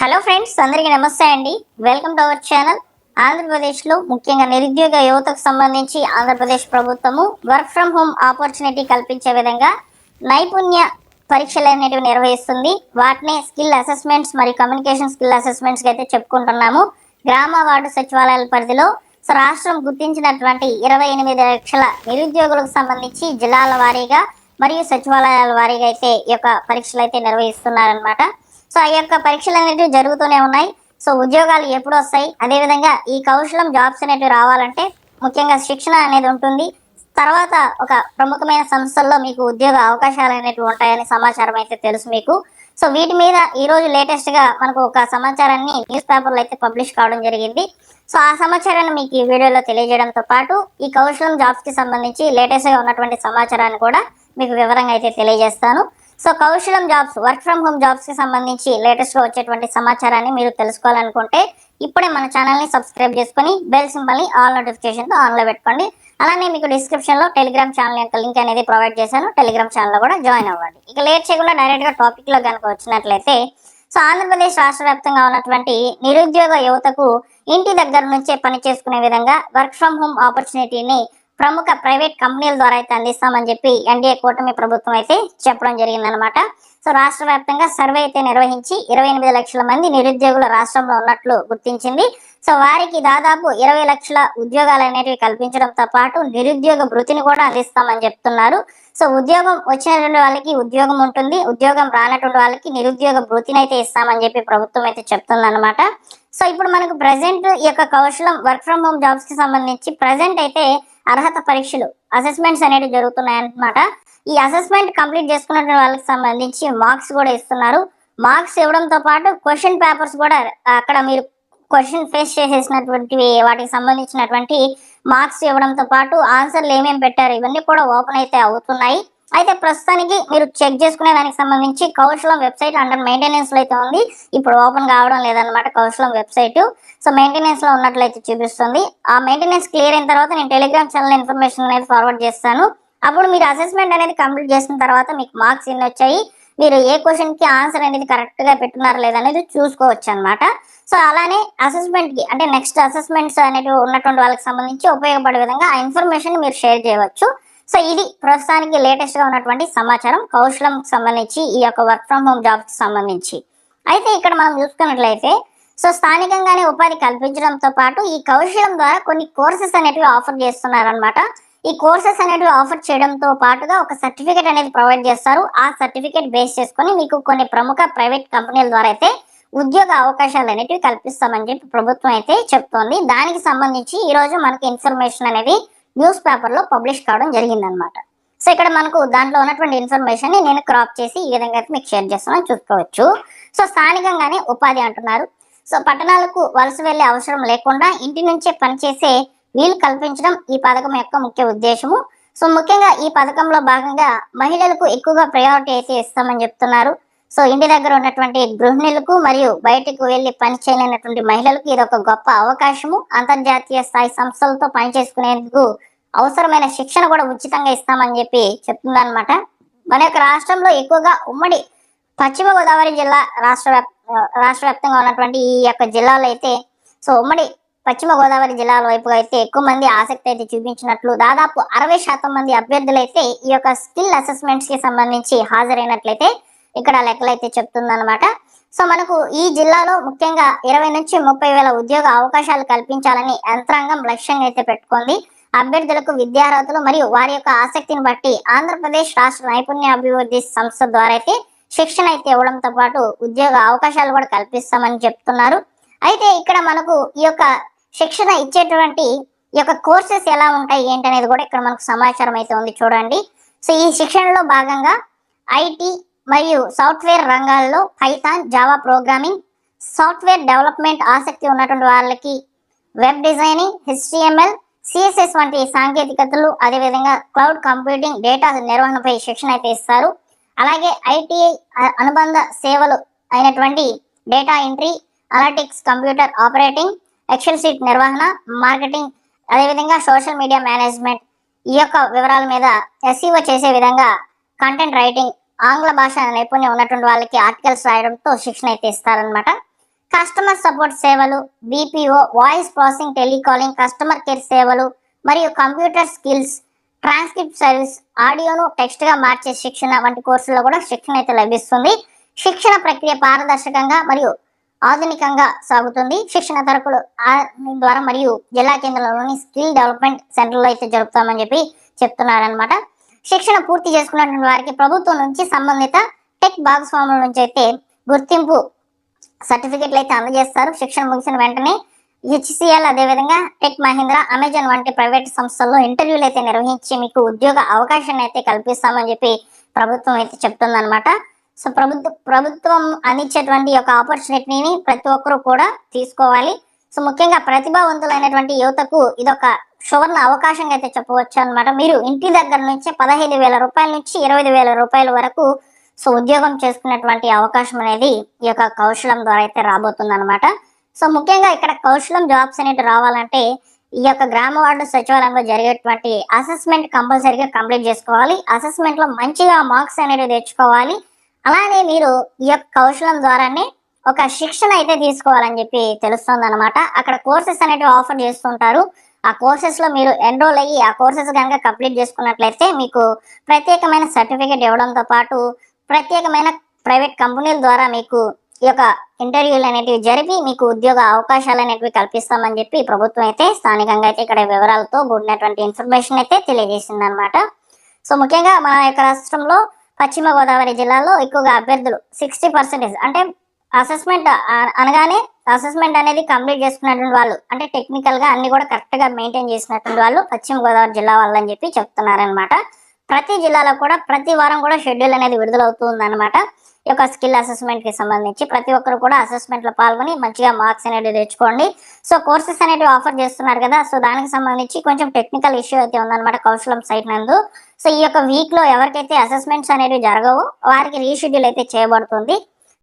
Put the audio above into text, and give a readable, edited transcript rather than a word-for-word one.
Hello friends, అందరికీ నమస్తే అండి. Welcome to our channel. ఆంధ్రప్రదేశ్లో ముఖ్యంగా నిరుద్యోగ యువతకు సంబంధించి ఆంధ్రప్రదేశ్ ప్రభుత్వము వర్క్ ఫ్రమ్ హోమ్ ఆపర్చునిటీ కల్పించే విధంగా నైపుణ్య పరీక్షలు అనేటివి నిర్వహిస్తుంది. వాటిని స్కిల్ అసెస్మెంట్స్ మరియు కమ్యూనికేషన్ స్కిల్ అసెస్మెంట్స్ అయితే చెప్పుకుంటున్నాము. గ్రామ వార్డు సచివాలయాల పరిధిలో రాష్ట్రం గుర్తించినటువంటి 28 లక్షల నిరుద్యోగులకు సంబంధించి జిల్లాల వారీగా మరియు సచివాలయాల వారీగా అయితే ఈ యొక్క పరీక్షలు అయితే నిర్వహిస్తున్నారనమాట. సో ఆ యొక్క పరీక్షలు అనేవి జరుగుతూనే ఉన్నాయి. సో ఉద్యోగాలు ఎప్పుడు వస్తాయి, అదేవిధంగా ఈ కౌశలం జాబ్స్ అనేవి రావాలంటే ముఖ్యంగా శిక్షణ అనేది ఉంటుంది. తర్వాత ఒక ప్రముఖమైన సంస్థల్లో మీకు ఉద్యోగ అవకాశాలు అనేవి ఉంటాయని సమాచారం అయితే తెలుసు మీకు. సో వీటి మీద ఈ రోజు లేటెస్ట్ గా మనకు ఒక సమాచారాన్ని న్యూస్ పేపర్లో అయితే పబ్లిష్ కావడం జరిగింది. సో ఆ సమాచారాన్ని మీకు ఈ వీడియోలో తెలియజేయడంతో పాటు ఈ కౌశలం జాబ్స్ కి సంబంధించి లేటెస్ట్ గా ఉన్నటువంటి సమాచారాన్ని కూడా మీకు వివరంగా అయితే తెలియజేస్తాను. సో కౌశలం jobs, work from home jobs కి సంబంధించి లేటెస్ట్ గా వచ్చేటువంటి సమాచారాన్ని మీరు తెలుసుకోవాలనుకుంటే ఇప్పుడే మన ఛానల్ ని సబ్స్క్రైబ్ చేసుకుని బెల్ సింబల్ ని ఆల్ నోటిఫికేషన్ తో ఆన్ లో పెట్టుకోండి. అలానే మీకు డిస్క్రిప్షన్ లో టెలిగ్రామ్ ఛానల్ యొక్క లింక్ అనేది ప్రొవైడ్ చేశాను. టెలిగ్రామ్ ఛానల్ లో కూడా జాయిన్ అవ్వండి. ఇక లేట్ చేయకుండా డైరెక్ట్ గా టాపిక్ లో కనుక వచ్చినట్లయితే, సో ఆంధ్రప్రదేశ్ రాష్ట్ర వ్యాప్తంగా ఉన్నటువంటి నిరుద్యోగ యువతకు ఇంటి దగ్గర నుంచే పని చేసుకునే విధంగా వర్క్ ఫ్రమ్ హోమ్ ఆపర్చునిటీని ప్రముఖ ప్రైవేట్ కంపెనీల ద్వారా అయితే అందిస్తామని చెప్పి ఎన్డీఏ కూటమి ప్రభుత్వం అయితే చెప్పడం జరిగిందనమాట. సో రాష్ట్ర వ్యాప్తంగా సర్వే అయితే నిర్వహించి 28 లక్షల మంది నిరుద్యోగుల రాష్ట్రంలో ఉన్నట్లు గుర్తించింది. సో వారికి దాదాపు 20 లక్షల ఉద్యోగాలు అనేవి కల్పించడంతో పాటు నిరుద్యోగ భృతిని కూడా అందిస్తామని చెప్తున్నారు. సో ఉద్యోగం వచ్చినటువంటి వాళ్ళకి ఉద్యోగం ఉంటుంది, ఉద్యోగం రానటువంటి వాళ్ళకి నిరుద్యోగ భృతిని అయితే ఇస్తామని చెప్పి ప్రభుత్వం అయితే చెప్తుంది అనమాట. సో ఇప్పుడు మనకు ప్రజెంట్ ఈ యొక్క కౌశలం వర్క్ ఫ్రమ్ హోమ్ జాబ్స్ కి సంబంధించి ప్రజెంట్ అయితే అర్హత పరీక్షలు, అసెస్మెంట్స్ అనేవి జరుగుతున్నాయి అన్నమాట. ఈ అసెస్మెంట్ కంప్లీట్ చేసుకున్న వాళ్ళకి సంబంధించి మార్క్స్ కూడా ఇస్తున్నారు. మార్క్స్ ఇవ్వడంతో పాటు క్వశ్చన్ పేపర్స్ కూడా అక్కడ మీరు క్వశ్చన్ ఫేస్ చేసేసినటువంటి వాటికి సంబంధించినటువంటి మార్క్స్ ఇవ్వడంతో పాటు ఆన్సర్లు ఏమేమి పెట్టారు ఇవన్నీ కూడా ఓపెన్ అయితే అవుతున్నాయి. అయితే ప్రస్తుతానికి మీరు చెక్ చేసుకునే దానికి సంబంధించి కౌశలం వెబ్సైట్ అండర్ మెయింటెనెన్స్ లో అయితే ఉంది. ఇప్పుడు ఓపెన్ కావడం లేదనమాట కౌశలం వెబ్సైట్. సో మెయింటెనెన్స్ లో ఉన్నట్లయితే చూపిస్తుంది. ఆ మెయింటెనెన్స్ క్లియర్ అయిన తర్వాత నేను టెలిగ్రామ్ ఛానల్ ఇన్ఫర్మేషన్ అనేది ఫార్వర్డ్ చేస్తాను. అప్పుడు మీరు అసెస్మెంట్ అనేది కంప్లీట్ చేసిన తర్వాత మీకు మార్క్స్ ఎన్ని వచ్చాయి, మీరు ఏ క్వశ్చన్ కి ఆన్సర్ అనేది కరెక్ట్ గా పెట్టున్నారు లేదనేది చూసుకోవచ్చు అనమాట. సో అలానే అసెస్మెంట్ కి అంటే నెక్స్ట్ అసెస్మెంట్స్ అనేవి ఉన్నటువంటి వాళ్ళకి సంబంధించి ఉపయోగపడే విధంగా ఆ ఇన్ఫర్మేషన్ మీరు షేర్ చేయవచ్చు. సో ఇది ప్రస్తుతానికి లేటెస్ట్ గా ఉన్నటువంటి సమాచారం కౌశలం సంబంధించి ఈ యొక్క వర్క్ ఫ్రమ్ హోమ్ జాబ్స్ కి సంబంధించి. అయితే ఇక్కడ మనం చూసుకున్నట్లయితే సో స్థానికంగానే ఉపాధి కల్పించడంతో పాటు ఈ కౌశలం ద్వారా కొన్ని కోర్సెస్ అనేటివి ఆఫర్ చేస్తున్నారనమాట. ఈ కోర్సెస్ అనేటివి ఆఫర్ చేయడంతో పాటుగా ఒక సర్టిఫికేట్ అనేది ప్రొవైడ్ చేస్తారు. ఆ సర్టిఫికేట్ బేస్ చేసుకొని మీకు కొన్ని ప్రముఖ ప్రైవేట్ కంపెనీల ద్వారా అయితే ఉద్యోగ అవకాశాలు అనేటివి కల్పిస్తామని చెప్పి ప్రభుత్వం అయితే చెప్తోంది. దానికి సంబంధించి ఈ రోజు మనకి ఇన్ఫర్మేషన్ అనేది న్యూస్ పేపర్ లో పబ్లిష్ కావడం జరిగిందనమాట. సో ఇక్కడ మనకు దాంట్లో ఉన్నటువంటి ఇన్ఫర్మేషన్ ని నేను క్రాప్ చేసి ఈ విధంగా అయితే మీకు షేర్ చేస్తానని చూసుకోవచ్చు. సో స్థానికంగానే ఉపాధి అంటున్నారు. సో పట్టణాలకు వలస వెళ్లే అవసరం లేకుండా ఇంటి నుంచే పనిచేసే వీలు కల్పించడం ఈ పథకం యొక్క ముఖ్య ఉద్దేశము. సో ముఖ్యంగా ఈ పథకంలో భాగంగా మహిళలకు ఎక్కువగా ప్రయారిటీ అయితే ఇస్తామని చెప్తున్నారు. సో ఇంటి దగ్గర ఉన్నటువంటి గృహిణులకు మరియు బయటకు వెళ్లి పని చేయలేనటువంటి మహిళలకు ఇది ఒక గొప్ప అవకాశము. అంతర్జాతీయ స్థాయి సంస్థలతో పనిచేసుకునేందుకు అవసరమైన శిక్షణ కూడా ఉచితంగా ఇస్తామని చెప్పి చెప్తుందన్నమాట. మన యొక్క రాష్ట్రంలో ఎక్కువగా ఉమ్మడి పశ్చిమ గోదావరి జిల్లా రాష్ట్ర వ్యాప్తంగా ఉన్నటువంటి ఈ యొక్క జిల్లాలో అయితే సో ఉమ్మడి పశ్చిమ గోదావరి జిల్లాల వైపుగా అయితే ఎక్కువ మంది ఆసక్తి అయితే చూపించినట్లు, దాదాపు 60% మంది అభ్యర్థులు అయితే ఈ యొక్క స్కిల్ అసెస్మెంట్స్ కి సంబంధించి హాజరైనట్లయితే ఇక్కడ లెక్కలైతే చెప్తుందన్నమాట. సో మనకు ఈ జిల్లాలో ముఖ్యంగా 20 నుంచి 30 వేల ఉద్యోగ అవకాశాలు కల్పించాలని యంత్రాంగం లక్ష్యంగా అయితే పెట్టుకుంది. అభ్యర్థులకు విద్యార్హతలు మరియు వారి యొక్క ఆసక్తిని బట్టి ఆంధ్రప్రదేశ్ రాష్ట్ర నైపుణ్య అభివృద్ధి సంస్థ ద్వారా అయితే శిక్షణ అయితే ఇవ్వడంతో పాటు ఉద్యోగ అవకాశాలు కూడా కల్పిస్తామని చెప్తున్నారు. అయితే ఇక్కడ మనకు ఈ యొక్క శిక్షణ ఇచ్చేటువంటి ఈ యొక్క కోర్సెస్ ఎలా ఉంటాయి ఏంటనేది కూడా ఇక్కడ మనకు సమాచారం అయితే ఉంది చూడండి. సో ఈ శిక్షణలో భాగంగా ఐటీ మరియు సాఫ్ట్వేర్ రంగాల్లో Python, Java programming, software development ఆసక్తి ఉన్నటువంటి వాళ్ళకి వెబ్ డిజైనింగ్, HTML, CSS వంటి సాంకేతికతలు, అదేవిధంగా క్లౌడ్ కంప్యూటింగ్, డేటా నిర్వహణపై శిక్షణ అయితే ఇస్తారు. అలాగే ITI అనుబంధ సేవలు అయినటువంటి data entry, analytics, computer operating, Excel sheet నిర్వహణ, మార్కెటింగ్, అదేవిధంగా సోషల్ మీడియా మేనేజ్మెంట్ ఈ యొక్క వివరాల మీద SEO చేసే విధంగా కంటెంట్ రైటింగ్, ఆంగ్ల భాష నైపుణ్యం ఉన్నటువంటి వాళ్ళకి ఆర్టికల్స్ రాయడంతో శిక్షణ అయితే ఇస్తారనమాట. కస్టమర్ సపోర్ట్ సేవలు, BPO, voice processing, telecalling, customer care సేవలు మరియు కంప్యూటర్ స్కిల్స్, ట్రాన్స్క్రిప్ట్ సర్వీస్, ఆడియోను టెక్స్ట్ గా మార్చే శిక్షణ వంటి కోర్సుల్లో కూడా శిక్షణ అయితే లభిస్తుంది. శిక్షణ ప్రక్రియ పారదర్శకంగా మరియు ఆధునికంగా సాగుతుంది. శిక్షణ తరపులు ద్వారా మరియు జిల్లా కేంద్రంలోని స్కిల్ డెవలప్మెంట్ సెంటర్లో అయితే జరుపుతామని చెప్పి చెప్తున్నారనమాట. శిక్షణ పూర్తి చేసుకున్నటువంటి వారికి ప్రభుత్వం నుంచి సంబంధిత టెక్ భాగస్వాముల నుంచి అయితే గుర్తింపు సర్టిఫికెట్లు అయితే అందజేస్తారు. శిక్షణ ముగిసిన వెంటనే హెచ్సిఎల్, అదేవిధంగా టెక్ మహీంద్రా, అమెజాన్ వంటి ప్రైవేట్ సంస్థల్లో ఇంటర్వ్యూలు అయితే నిర్వహించి మీకు ఉద్యోగ అవకాశాన్ని అయితే కల్పిస్తామని చెప్పి ప్రభుత్వం అయితే చెప్తుందన్నమాట. సో ప్రభుత్వం అందించేటువంటి యొక్క ఆపర్చునిటీని ప్రతి ఒక్కరూ కూడా తీసుకోవాలి. సో ముఖ్యంగా ప్రతిభావంతులైనటువంటి యువతకు ఇదొక సువర్ణ అవకాశంగా అయితే చెప్పవచ్చు అనమాట. మీరు ఇంటి దగ్గర నుంచి 15,000 రూపాయల నుంచి 20,000 రూపాయల వరకు సో ఉద్యోగం చేసుకునేటువంటి అవకాశం అనేది ఈ యొక్క కౌశలం ద్వారా అయితే రాబోతుంది అనమాట. సో ముఖ్యంగా ఇక్కడ కౌశలం జాబ్స్ అనేవి రావాలంటే ఈ యొక్క గ్రామ వార్డు సచివాలయంలో జరిగేటువంటి అసెస్మెంట్ కంపల్సరీగా కంప్లీట్ చేసుకోవాలి. అసెస్మెంట్ లో మంచిగా మార్క్స్ అనేవి తెచ్చుకోవాలి. అలానే మీరు ఈ యొక్క కౌశలం ద్వారానే ఒక శిక్షణ అయితే తీసుకోవాలని చెప్పి తెలుస్తుంది అనమాట. అక్కడ కోర్సెస్ అనేవి ఆఫర్ చేస్తుంటారు. ఆ కోర్సెస్ లో మీరు ఎన్రోల్ అయ్యి ఆ కోర్సెస్ కనుక కంప్లీట్ చేసుకున్నట్లయితే మీకు ప్రత్యేకమైన సర్టిఫికేట్ ఇవ్వడంతో పాటు ప్రత్యేకమైన ప్రైవేట్ కంపెనీల ద్వారా మీకు ఈ యొక్క ఇంటర్వ్యూలు అనేటివి జరిపి మీకు ఉద్యోగ అవకాశాలు అనేటివి కల్పిస్తామని చెప్పి ప్రభుత్వం అయితే స్థానికంగా అయితే ఇక్కడ వివరాలతో కూడినటువంటి ఇన్ఫర్మేషన్ అయితే తెలియజేసింది అనమాట. సో ముఖ్యంగా మన యొక్క రాష్ట్రంలో పశ్చిమ గోదావరి జిల్లాలో ఎక్కువగా అభ్యర్థులు 60% అంటే అసెస్మెంట్ అనగానే అసెస్మెంట్ అనేది కంప్లీట్ చేసుకున్నటువంటి వాళ్ళు, అంటే టెక్నికల్ గా అన్ని కూడా కరెక్ట్ గా మెయింటైన్ చేసినటువంటి వాళ్ళు పశ్చిమ గోదావరి జిల్లా వాళ్ళని చెప్పి చెప్తున్నారనమాట. ప్రతి జిల్లాలో కూడా ప్రతి వారం కూడా షెడ్యూల్ అనేది విడుదలవుతుంది అనమాట. ఈ యొక్క స్కిల్ అసెస్మెంట్ కి సంబంధించి ప్రతి ఒక్కరు కూడా అసెస్మెంట్ లో పాల్గొని మంచిగా మార్క్స్ అనేవి తెచ్చుకోండి. సో కోర్సెస్ అనేవి ఆఫర్ చేస్తున్నారు కదా, సో దానికి సంబంధించి కొంచెం టెక్నికల్ ఇష్యూ అయితే ఉందన్నమాట కౌశలం సైట్ నందు. సో ఈ యొక్క వీక్ లో ఎవరికైతే అసెస్మెంట్స్ అనేవి జరగవో వారికి రీషెడ్యూల్ అయితే చేయబడుతుంది.